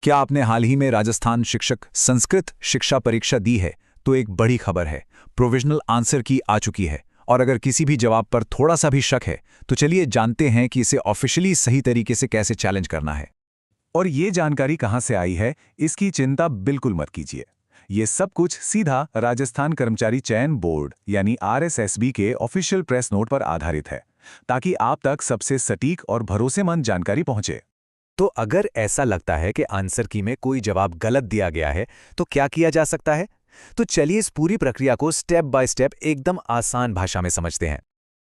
क्या आपने हाल ही में राजस्थान शिक्षक संस्कृत शिक्षा परीक्षा दी है तो एक बड़ी खबर है, प्रोविजनल आंसर की आ चुकी है। और अगर किसी भी जवाब पर थोड़ा सा भी शक है तो चलिए जानते हैं कि इसे ऑफिशियली सही तरीके से कैसे चैलेंज करना है। और ये जानकारी कहां से आई है, इसकी चिंता बिल्कुल मत कीजिए। ये सब कुछ सीधा राजस्थान कर्मचारी चयन बोर्ड यानी आरएसएसबी के ऑफिशियल प्रेस नोट पर आधारित है, ताकि आप तक सबसे सटीक और भरोसेमंद जानकारी पहुंचे। तो अगर ऐसा लगता है कि आंसर की में कोई जवाब गलत दिया गया है तो क्या किया जा सकता है? तो चलिए इस पूरी प्रक्रिया को स्टेप बाय स्टेप एकदम आसान भाषा में समझते हैं।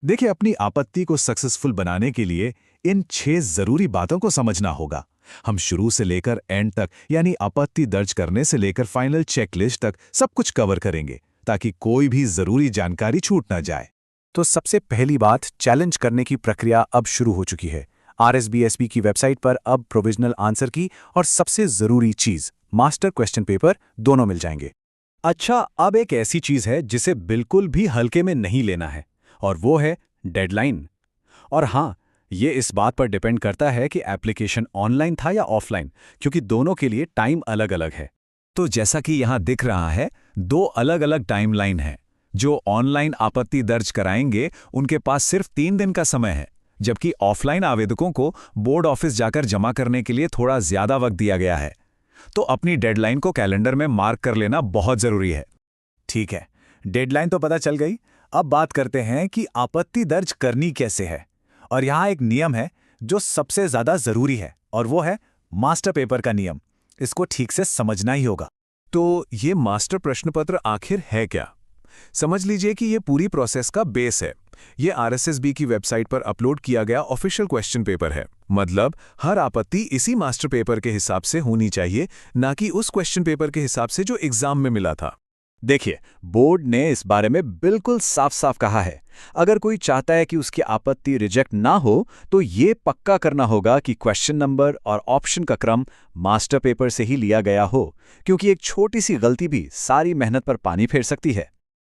देखिए, अपनी आपत्ति को सक्सेसफुल बनाने के लिए इन 6 जरूरी बातों को समझना होगा। हम शुरू से लेकर एंड तक यानी आपत्ति दर्ज करने से लेकर फाइनल चेकलिस्ट तक सब कुछ कवर करेंगे, ताकि कोई भी जरूरी जानकारी छूट ना जाए। तो सबसे पहली बात, चैलेंज करने की प्रक्रिया अब शुरू हो चुकी है। आरएसबीएसबी की वेबसाइट पर अब प्रोविजनल आंसर की और सबसे जरूरी चीज मास्टर क्वेश्चन पेपर दोनों मिल जाएंगे। अच्छा, अब एक ऐसी चीज है जिसे बिल्कुल भी हल्के में नहीं लेना है, और वो है डेडलाइन। और हाँ, ये इस बात पर डिपेंड करता है कि एप्लीकेशन ऑनलाइन था या ऑफलाइन, क्योंकि दोनों के लिए टाइम अलग अलग है। तो जैसा कि यहां दिख रहा है, 2 अलग अलग टाइमलाइन हैं। जो ऑनलाइन आपत्ति दर्ज कराएंगे उनके पास सिर्फ 3 दिन का समय है, जबकि ऑफलाइन आवेदकों को बोर्ड ऑफिस जाकर जमा करने के लिए थोड़ा ज्यादा वक्त दिया गया है। तो अपनी डेडलाइन को कैलेंडर में मार्क कर लेना बहुत जरूरी है। ठीक है, डेडलाइन तो पता चल गई। अब बात करते हैं कि आपत्ति दर्ज करनी कैसे है। और यहाँ एक नियम है जो सबसे ज्यादा जरूरी है, और वो है मास्टर पेपर का नियम। इसको ठीक से समझना ही होगा। तो ये मास्टर प्रश्न पत्र आखिर है क्या? समझ लीजिए कि ये पूरी प्रोसेस का बेस है। ये आरएसएसबी की वेबसाइट पर अपलोड किया गया ऑफिशियल क्वेश्चन पेपर है। मतलब हर आपत्ति इसी मास्टर पेपर के हिसाब से होनी चाहिए, ना कि उस क्वेश्चन पेपर के हिसाब से जो एग्जाम में मिला था। देखिए, बोर्ड ने इस बारे में बिल्कुल साफ साफ कहा है। अगर कोई चाहता है कि उसकी आपत्ति रिजेक्ट ना हो तो ये पक्का करना होगा कि क्वेश्चन नंबर और ऑप्शन का क्रम मास्टर पेपर से ही लिया गया हो, क्योंकि एक छोटी सी गलती भी सारी मेहनत पर पानी फेर सकती है।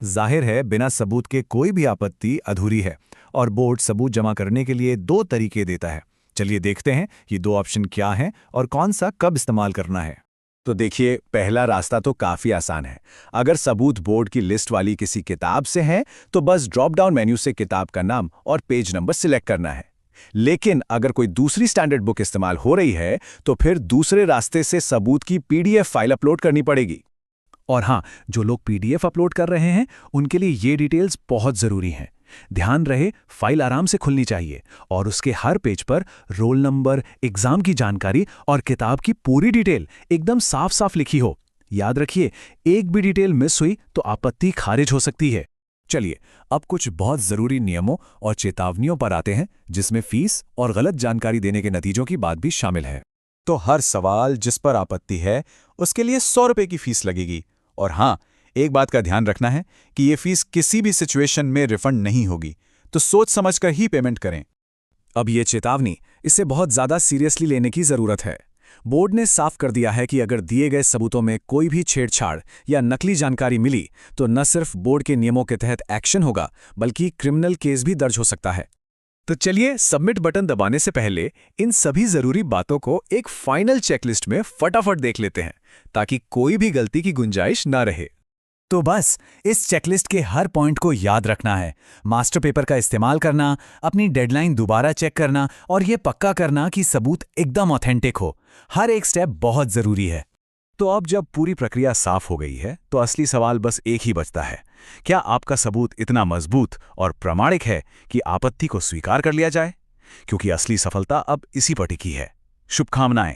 जाहिर है, बिना सबूत के कोई भी आपत्ति अधूरी है, और बोर्ड सबूत जमा करने के लिए 2 तरीके देता है। चलिए देखते हैं ये 2 ऑप्शन क्या हैं और कौन सा कब इस्तेमाल करना है। तो देखिए, पहला रास्ता तो काफी आसान है। अगर सबूत बोर्ड की लिस्ट वाली किसी किताब से है तो बस ड्रॉप डाउन मेन्यू से किताब का नाम और पेज नंबर सिलेक्ट करना है। लेकिन अगर कोई दूसरी स्टैंडर्ड बुक इस्तेमाल हो रही है तो फिर दूसरे रास्ते से सबूत की पीडीएफ फाइल अपलोड करनी पड़ेगी। और हाँ, जो लोग पीडीएफ अपलोड कर रहे हैं उनके लिए ये डिटेल्स बहुत ज़रूरी हैं। ध्यान रहे, फाइल आराम से खुलनी चाहिए और उसके हर पेज पर रोल नंबर, एग्जाम की जानकारी और किताब की पूरी डिटेल एकदम साफ साफ लिखी हो। याद रखिए, एक भी डिटेल मिस हुई तो आपत्ति खारिज हो सकती है। चलिए, अब कुछ बहुत ज़रूरी नियमों और चेतावनियों पर आते हैं, जिसमें फीस और गलत जानकारी देने के नतीजों की बात भी शामिल है। तो हर सवाल जिस पर आपत्ति है उसके लिए 100 रुपये की फीस लगेगी। और हाँ, एक बात का ध्यान रखना है कि ये फीस किसी भी सिचुएशन में रिफंड नहीं होगी, तो सोच समझकर ही पेमेंट करें। अब ये चेतावनी, इसे बहुत ज़्यादा सीरियसली लेने की ज़रूरत है। बोर्ड ने साफ कर दिया है कि अगर दिए गए सबूतों में कोई भी छेड़छाड़ या नकली जानकारी मिली तो न सिर्फ बोर्ड के नियमों के तहत एक्शन होगा, बल्कि क्रिमिनल केस भी दर्ज हो सकता है। तो चलिए, सबमिट बटन दबाने से पहले इन सभी जरूरी बातों को एक फाइनल चेकलिस्ट में फटाफट देख लेते हैं, ताकि कोई भी गलती की गुंजाइश ना रहे। तो बस इस चेकलिस्ट के हर पॉइंट को याद रखना है। मास्टर पेपर का इस्तेमाल करना, अपनी डेडलाइन दोबारा चेक करना और ये पक्का करना कि सबूत एकदम ऑथेंटिक हो। हर एक स्टेप बहुत जरूरी है। तो अब जब पूरी प्रक्रिया साफ हो गई है तो असली सवाल बस एक ही बचता है। क्या आपका सबूत इतना मजबूत और प्रामाणिक है कि आपत्ति को स्वीकार कर लिया जाए? क्योंकि असली सफलता अब इसी पर टिकी है। शुभकामनाएं।